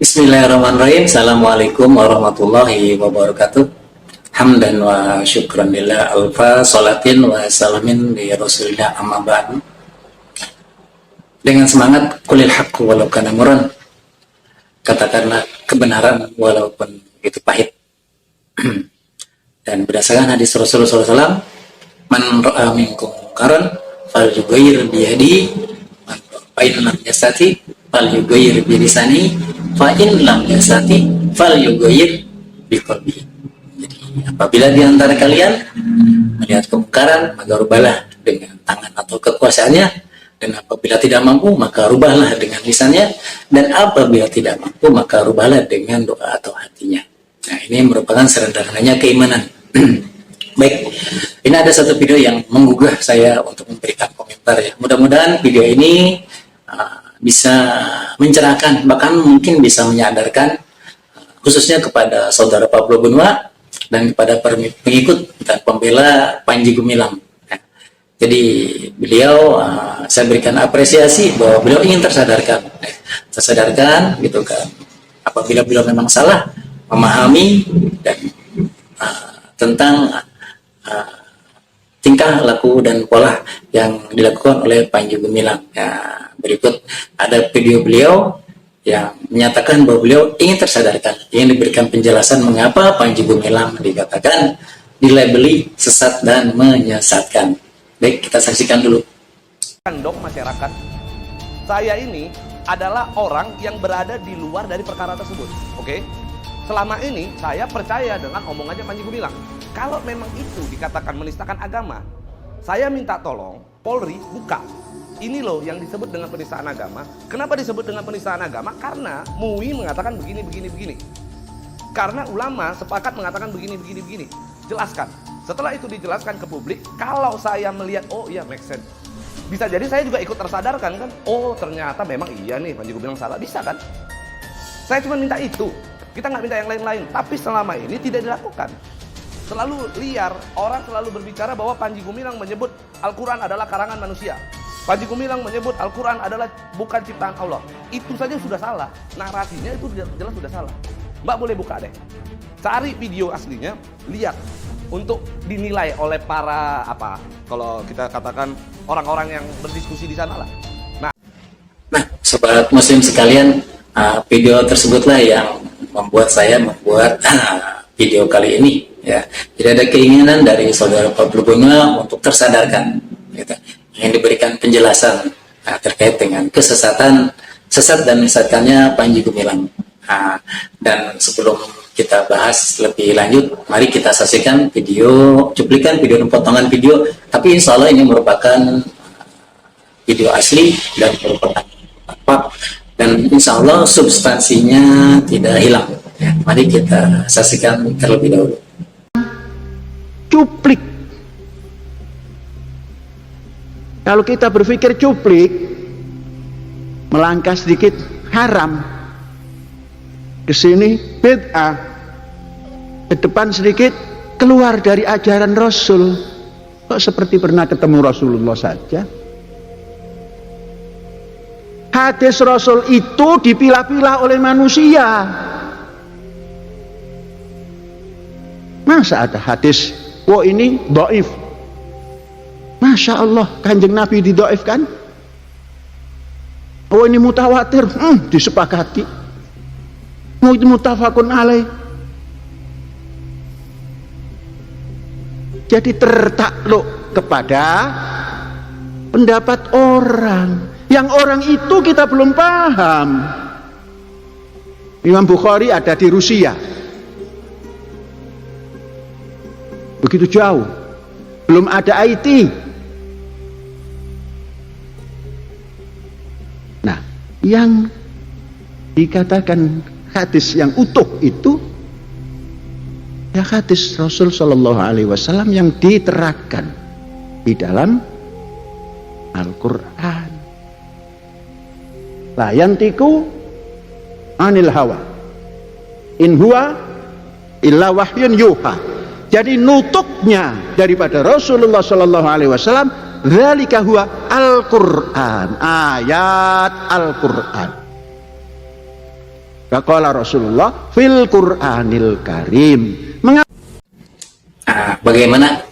Bismillahirrahmanirrahim. Assalamualaikum warahmatullahi wabarakatuh. Hamdan wa syukran lillah alfa salatin wa salamin li rasulillah amma ba'du. Dengan semangat kulil haqqu walau kana murran. Katakanlah kebenaran walaupun itu pahit. Dan berdasarkan hadis Rasulullah SAW, man ra'a minkum munkaran falyughayyir biyadihi fa in lam yastati falyughayyir bilisani fa in lam yastati falyughayyir biqalbihi. Jadi apabila di antara kalian melihat kemungkaran, maka rubahlah dengan tangan atau kekuasaannya, dan apabila tidak mampu maka rubahlah dengan lisannya, dan apabila tidak mampu maka rubahlah dengan doa atau hatinya. Nah, ini merupakan sederhananya keimanan. Baik, ini ada satu video yang menggugah saya untuk memberikan komentar ya. Mudah-mudahan video ini bisa mencerahkan, bahkan mungkin bisa menyadarkan khususnya kepada saudara Pablo Benua dan kepada pengikut dan pembela Panji Gumilang. Jadi beliau, saya berikan apresiasi bahwa beliau ingin tersadarkan gitu kan, apabila beliau memang salah, memahami dan tentang tingkah laku dan pola yang dilakukan oleh Panji Gumilang. Ya, berikut ada video beliau yang menyatakan bahwa beliau ingin tersadarkan, ingin diberikan penjelasan mengapa Panji Gumilang dikatakan dilabeli sesat dan menyesatkan. Baik, kita saksikan dulu. Dok masyarakat, saya ini adalah orang yang berada di luar dari perkara tersebut. Oke? Selama ini saya percaya dengan omongannya Panji Gumilang. Kalau memang itu dikatakan menistakan agama, saya minta tolong Polri buka. Ini loh yang disebut dengan penistaan agama. Kenapa disebut dengan penistaan agama? Karena MUI mengatakan begini. Karena ulama sepakat mengatakan begini. Jelaskan. Setelah itu dijelaskan ke publik, kalau saya melihat, oh iya make sense. Bisa jadi saya juga ikut tersadarkan kan. Oh ternyata memang iya nih Panji Gumilang salah. Bisa kan? Saya cuma minta itu. Kita nggak minta yang lain-lain. Tapi selama ini tidak dilakukan. Selalu liar, orang selalu berbicara bahwa Panji Gumilang menyebut Al-Quran adalah karangan manusia. Panji Gumilang menyebut Al-Quran adalah bukan ciptaan Allah. Itu saja sudah salah. Narasinya itu jelas sudah salah. Mbak boleh buka deh. Cari video aslinya, lihat. Untuk dinilai oleh para, kalau kita katakan orang-orang yang berdiskusi di sana lah. Nah, sobat muslim sekalian, video tersebutlah yang membuat saya membuat video kali ini ya. Jadi ada keinginan dari saudara Pablo Benua untuk tersadarkan gitu. Ingin diberikan penjelasan terkait dengan sesat dan menyesatkannya Panji Gumilang. Dan sebelum kita bahas lebih lanjut, mari kita saksikan cuplikan video dan potongan video, tapi insya Allah ini merupakan video asli dan merupakan dan insya Allah substansinya tidak hilang ya. Mari kita saksikan terlebih dahulu. Cuplik. Kalau kita berpikir cuplik, melangkah sedikit haram, ke sini bid'ah, ke depan sedikit keluar dari ajaran Rasul. Kok seperti pernah ketemu Rasulullah saja? Hadis Rasul itu dipilah-pilah oleh manusia. Masa ada hadis, wah ini dhaif. Masya Allah, Kanjeng Nabi didhaifkan. Oh ini mutawatir, disepakati. Muttafaqun alaih. Jadi tertakluk kepada pendapat orang. Yang orang itu kita belum paham. Imam Bukhari ada di Rusia. Begitu jauh. Belum ada IT. Nah, yang dikatakan hadis yang utuh itu ya hadis Rasul Shallallahu Alaihi Wasallam yang diterangkan di dalam Al-Quran. La yantiku anil hawa in huwa illa wahyun yuha. Jadi nutuknya daripada Rasulullah Shallallahu Alaihi Wasallam, dzalika huwa Al-Quran, ayat Al-Quran. Faqala Rasulullah fil Qur'anil Karim. Bagaimana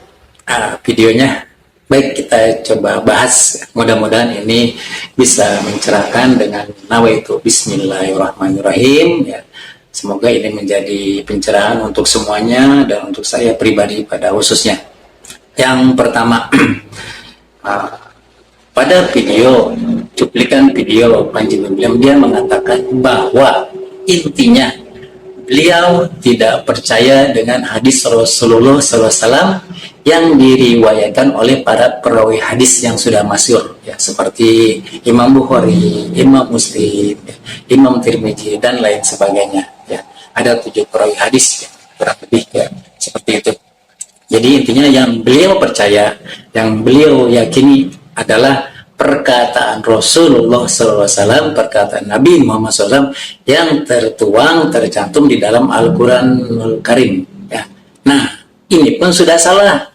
videonya? Baik, kita coba bahas. Mudah-mudahan ini bisa mencerahkan dengan nawaitu bismillahirrahmanirrahim ya. Semoga ini menjadi pencerahan untuk semuanya dan untuk saya pribadi pada khususnya. Yang pertama, pada video, cuplikan video Panji Gumilang, dia mengatakan bahwa intinya beliau tidak percaya dengan hadis Rasulullah SAW yang diriwayatkan oleh para perawi hadis yang sudah masyhur ya, seperti Imam Bukhari, Imam Muslim, Imam Tirmidzi dan lain sebagainya ya. Ada 7 perawi hadis ya, kurang lebih ya, seperti itu. Jadi intinya yang beliau percaya, yang beliau yakini adalah perkataan Rasulullah SAW, perkataan Nabi Muhammad SAW yang tertuang, tercantum di dalam Al-Quranul Karim ya. Nah, ini pun sudah salah,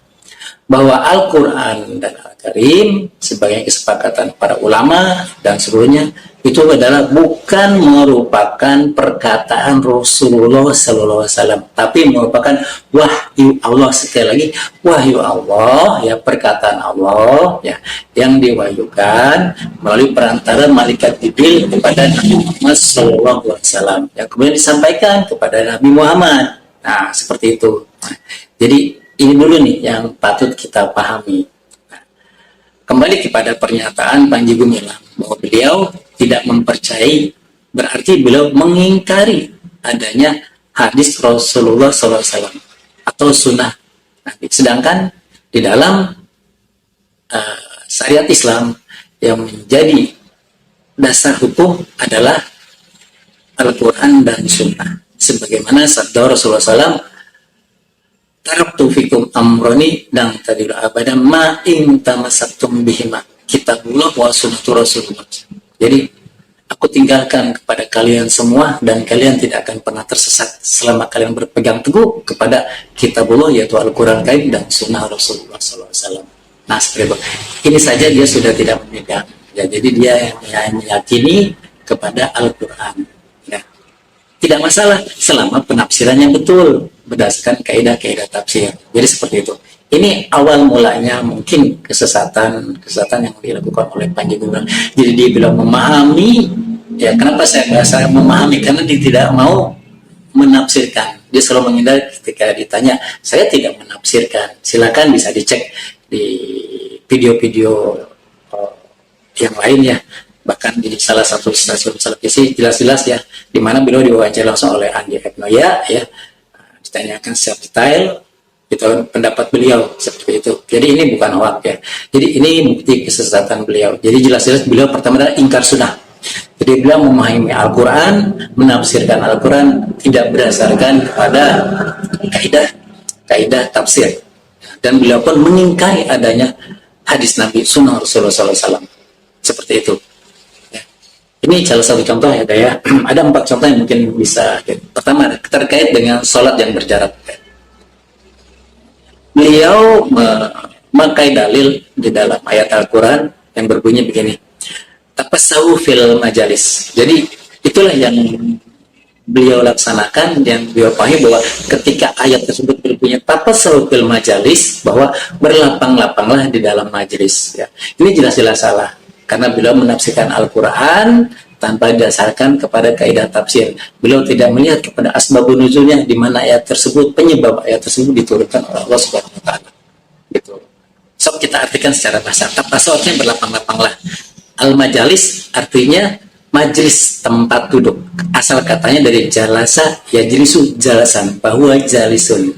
bahwa Al-Quran dan Al-Karim sebagai kesepakatan para ulama dan seluruhnya itu adalah bukan merupakan perkataan Rasulullah SAW, tapi merupakan wahyu Allah. Sekali lagi, wahyu Allah ya, perkataan Allah ya, yang diwahyukan melalui perantara malaikat Jibril kepada Nabi Muhammad SAW yang kemudian disampaikan kepada Nabi Muhammad. Nah, seperti itu. Jadi ini dulu nih yang patut kita pahami. Nah, kembali kepada pernyataan Panji Gumilang bahwa beliau tidak mempercayai, berarti beliau mengingkari adanya hadis Rasulullah SAW atau sunnah Nabi. Sedangkan di dalam syariat Islam yang menjadi dasar hukum adalah Al-Quran dan sunnah. Sebagaimana sabda Rasulullah SAW, taraktu fikum amroni dan tadilu abadan ma in tamassaktum bihima kitabullah wa sunnatu Rasulullah. Jadi aku tinggalkan kepada kalian semua dan kalian tidak akan pernah tersesat selama kalian berpegang teguh kepada kitabullah, yaitu Al-Quran Karim dan sunnah Rasulullah SAW. Nah, seperti itu. Ini saja dia sudah tidak memegang ya, jadi dia yang meyakini kepada Al-Quran ya. Tidak masalah selama penafsirannya betul berdasarkan kaidah-kaidah tafsir. Jadi seperti itu. Ini awal mulanya mungkin kesesatan yang dilakukan oleh Panji Gumilang. Jadi dia bilang memahami ya. Kenapa saya bahasa memahami? Karena dia tidak mau menafsirkan. Dia selalu menghindar ketika ditanya. Saya tidak menafsirkan. Silakan bisa dicek di video-video yang lain ya. Bahkan di salah satu stasiun televisi jelas-jelas ya, di mana beliau diwawancara langsung oleh Andi Epnoya ya, ditanyakan secara detail itu pendapat beliau seperti itu. Jadi ini bukan hoax ya. Jadi ini bukti kesesatan beliau. Jadi jelas-jelas beliau pertama adalah ingkar sunnah. Jadi beliau memahami Al-Quran, menafsirkan Al-Quran tidak berdasarkan kepada kaidah tafsir. Dan beliau pun mengingkari adanya hadis Nabi, sunnah Rasulullah SAW. Seperti itu. Ini salah satu contoh ya, Daya. Ada 4 contoh yang mungkin bisa. Pertama, terkait dengan sholat yang berjarak. Beliau memakai dalil di dalam ayat Al-Quran yang berbunyi begini. Tapassahu fil majalis. Jadi itulah yang beliau laksanakan, yang beliau pahami bahwa ketika ayat tersebut berbunyi tapassahu fil majalis, bahwa berlapang-lapanglah di dalam majelis. Ya. Ini jelas-jelas salah. Karena beliau menafsirkan Al-Quran tanpa didasarkan kepada kaidah tafsir. Beliau tidak melihat kepada asbabun nuzulnya, di mana ayat tersebut, penyebab ayat tersebut diturunkan oleh Allah Subhanahu wa taala. Gitu. So kita artikan secara bahasa. Tapassahu artinya berlapang-lapanglah. Al-majalis artinya majlis, tempat duduk. Asal katanya dari jalasa yajlisu jalasan, bahwa jalisun.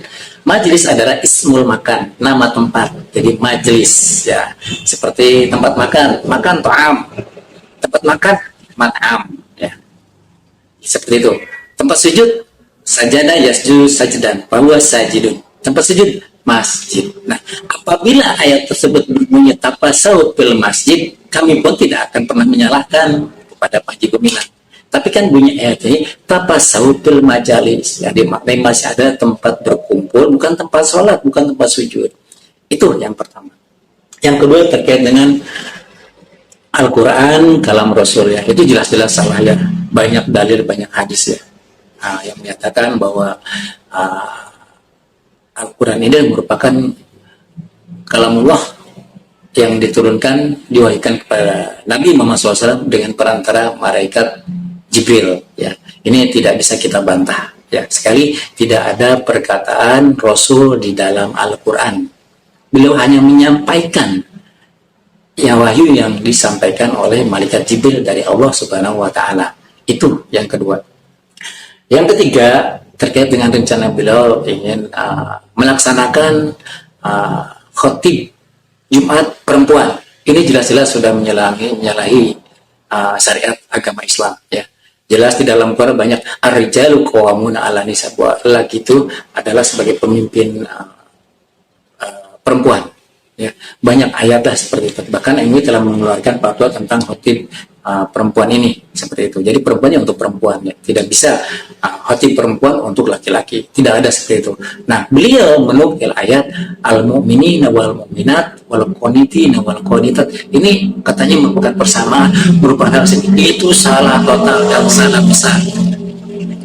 Majlis adalah ismul makan, nama tempat. Jadi majlis ya, seperti tempat makan, makan ta'am. Tempat makan, mat'am ya. Seperti itu. Tempat sujud, sajadah yasjud sajdan, bahwa sajidun. Tempat sujud, masjid. Nah, apabila ayat tersebut berbunyi tapassahu fil masjid, kami pun tidak akan pernah menyalahkan kepada Panji Gumilang. Tapi kan bunyi ayat ini tapassahu fil majalis, ya, dimaknai masih ada tempat berkumpul, bukan tempat sholat, bukan tempat sujud. Itu yang pertama. Yang kedua terkait dengan Al-Quran kalam Rasul ya, itu jelas-jelas salah ya. Banyak dalil, banyak hadis ya, yang menyatakan bahwa Al-Quran ini merupakan kalamullah yang diturunkan, diwahyukan kepada Nabi Muhammad SAW dengan perantara malaikat Jibril ya. Ini tidak bisa kita bantah ya. Sekali, tidak ada perkataan Rasul di dalam Al-Quran. Beliau hanya menyampaikan ya wahyu yang disampaikan oleh malaikat Jibril dari Allah Subhanahu wa taala. Itu yang kedua. Yang ketiga, terkait dengan rencana beliau ingin melaksanakan khotib Jumat perempuan. Ini jelas-jelas sudah menyalahi syariat agama Islam ya. Jelas di dalam Quran banyak ar-rijalu qawwamuna 'alan nisa, bahwa laki itu adalah sebagai pemimpin perempuan ya. Banyak ayatlah seperti itu. Bahkan MUI telah mengeluarkan fatwa tentang khotib perempuan ini seperti itu. Jadi perempuannya untuk perempuan ya. Tidak bisa khotib perempuan untuk laki-laki. Tidak ada seperti itu. Nah, beliau menukil ayat al-mu'minina wal mu'minat wal qanitina wal qanitat. Ini katanya merupakan persamaan, merupakan itu salah total dan salah besar.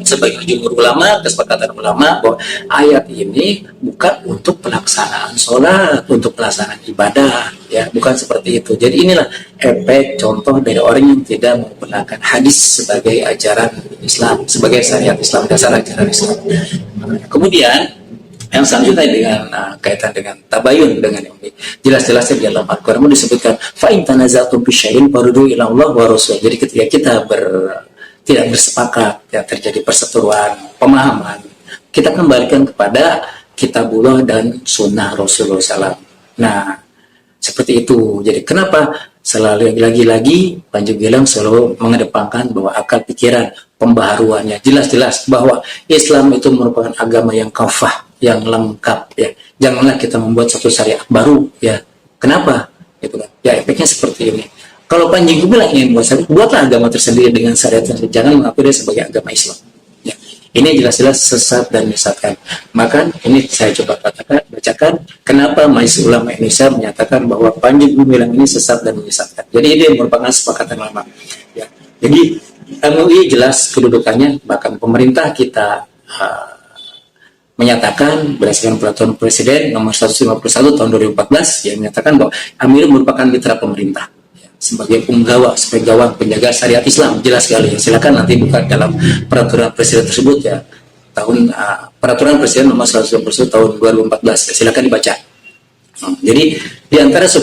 Sebagai jumhur ulama, kesepakatan ulama bahwa ayat ini bukan untuk pelaksanaan sholat, untuk pelaksanaan ibadah, ya, bukan seperti itu. Jadi inilah efek contoh dari orang yang tidak menggunakan hadis sebagai ajaran Islam, sebagai syariat Islam, dasar ajaran Islam. Kemudian yang selanjutnya dengan kaitan dengan tabayun dengan ini, jelas-jelas di dalam Al-Quran disebutkan fa in tanaza'tum fi syai'in farudduhu ila Allah wa Rasul. Jadi ketika kita tidak bersepakat, ya, terjadi perseteruan pemahaman, kita kembalikan kepada kitabullah dan sunnah Rasulullah SAW. Nah, seperti itu. Jadi kenapa selalu lagi-lagi Panji Gumilang selalu mengedepankan bahwa akal pikiran, pembaharuannya jelas-jelas bahwa Islam itu merupakan agama yang kafah, yang lengkap ya. Janganlah kita membuat satu syariat baru ya. Kenapa? Itu kan. Ya, efeknya seperti ini. Kalau Panji Gumilang ingin buat syariat, buatlah agama tersendiri dengan syariat tersendiri. Jangan mengaku dia sebagai agama Islam. Ya. Ini jelas-jelas sesat dan menyesatkan. Maka ini saya coba bacakan kenapa Majelis Ulama Indonesia menyatakan bahwa Panji Gumilang ini sesat dan menyesatkan. Jadi ini merupakan kesepakatan lama. Ya. Jadi MUI jelas kedudukannya, bahkan pemerintah kita menyatakan berdasarkan peraturan Presiden nomor 151 tahun 2014 yang menyatakan bahwa Amir merupakan mitra pemerintah sebagai penggawa, sebagai gawang penjaga syariat Islam. Jelas sekali. Silakan nanti buka dalam peraturan Presiden tersebut ya. Peraturan Presiden nomor 121 tahun 2014. Silakan dibaca. Jadi di antara 10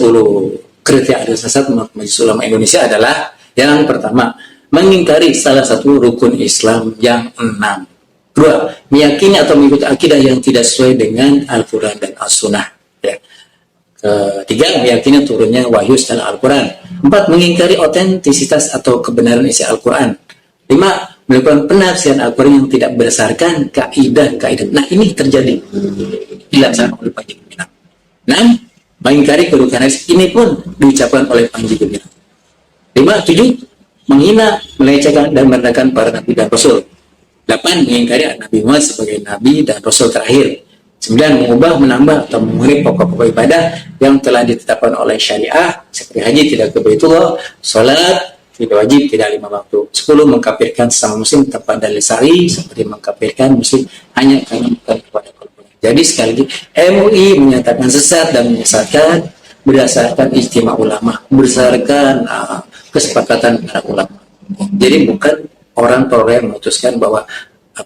kriteria aliran sesat menurut Majelis Ulama Indonesia adalah yang pertama, mengingkari salah satu rukun Islam yang 6. Kedua, meyakini atau mengikuti akidah yang tidak sesuai dengan Al-Quran dan As-Sunnah. Ya. Ketiga, meyakini turunnya wahyu setelah Al-Quran. 4, mengingkari otentisitas atau kebenaran isi Al-Quran. 5, melakukan penafsiran Al-Quran yang tidak berdasarkan kaidah-kaidah. Nah, ini terjadi dilaksanakan oleh Panji Gumilang. 6, mengingkari kedudukan hadis. Ini pun diucapkan oleh Panji Gumilang. 5, 7, menghina, melecehkan dan merendahkan para nabi dan rasul. 8, mengingkari Nabi Muhammad sebagai nabi dan rasul terakhir. 9, mengubah, menambah, atau mengurangi pokok-pokok ibadah yang telah ditetapkan oleh syariah, seperti haji tidak ke Baitullah, sholat tidak wajib, tidak 5 waktu. 10, mengkafirkan sesama muslim tanpa dalil syar'i, seperti mengkafirkan muslim hanya karena bukan kepada kelompoknya. Jadi sekali lagi, MUI menyatakan sesat dan menyesatkan berdasarkan ijtima ulama, berdasarkan kesepakatan para ulama. Jadi bukan orang per orang memutuskan bahwa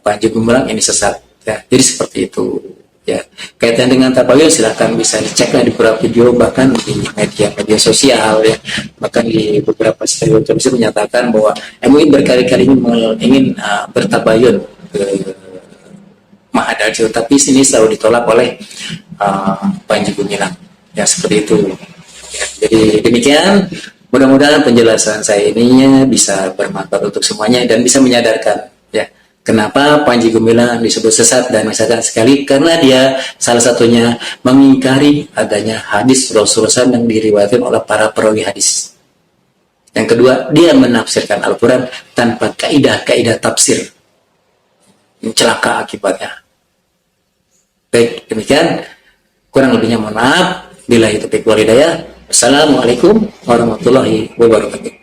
Panji Gumilang ini sesat. Ya, jadi seperti itu. Ya, kaitan dengan tabayun silakan bisa diceklah di beberapa video, bahkan di media sosial ya, bahkan di beberapa stasiun televisi menyatakan bahwa MUI berkali-kali ingin bertabayun ke Mahadarjo, tapi sini selalu ditolak oleh Panji Gumilang. Ya, seperti itu. Ya, jadi demikian, mudah-mudahan penjelasan saya ini bisa bermanfaat untuk semuanya dan bisa menyadarkan ya. Kenapa Panji Gumilang disebut sesat dan menyesatkan sekali? Karena dia salah satunya mengingkari adanya hadis Rasulullah SAW yang diriwayatkan oleh para perawi hadis. Yang kedua, dia menafsirkan Al-Quran tanpa kaidah-kaidah tafsir. Celaka akibatnya. Baik, demikian. Kurang lebihnya mohon maaf. Billahi taufiq wal hidayah. Assalamualaikum warahmatullahi wabarakatuh.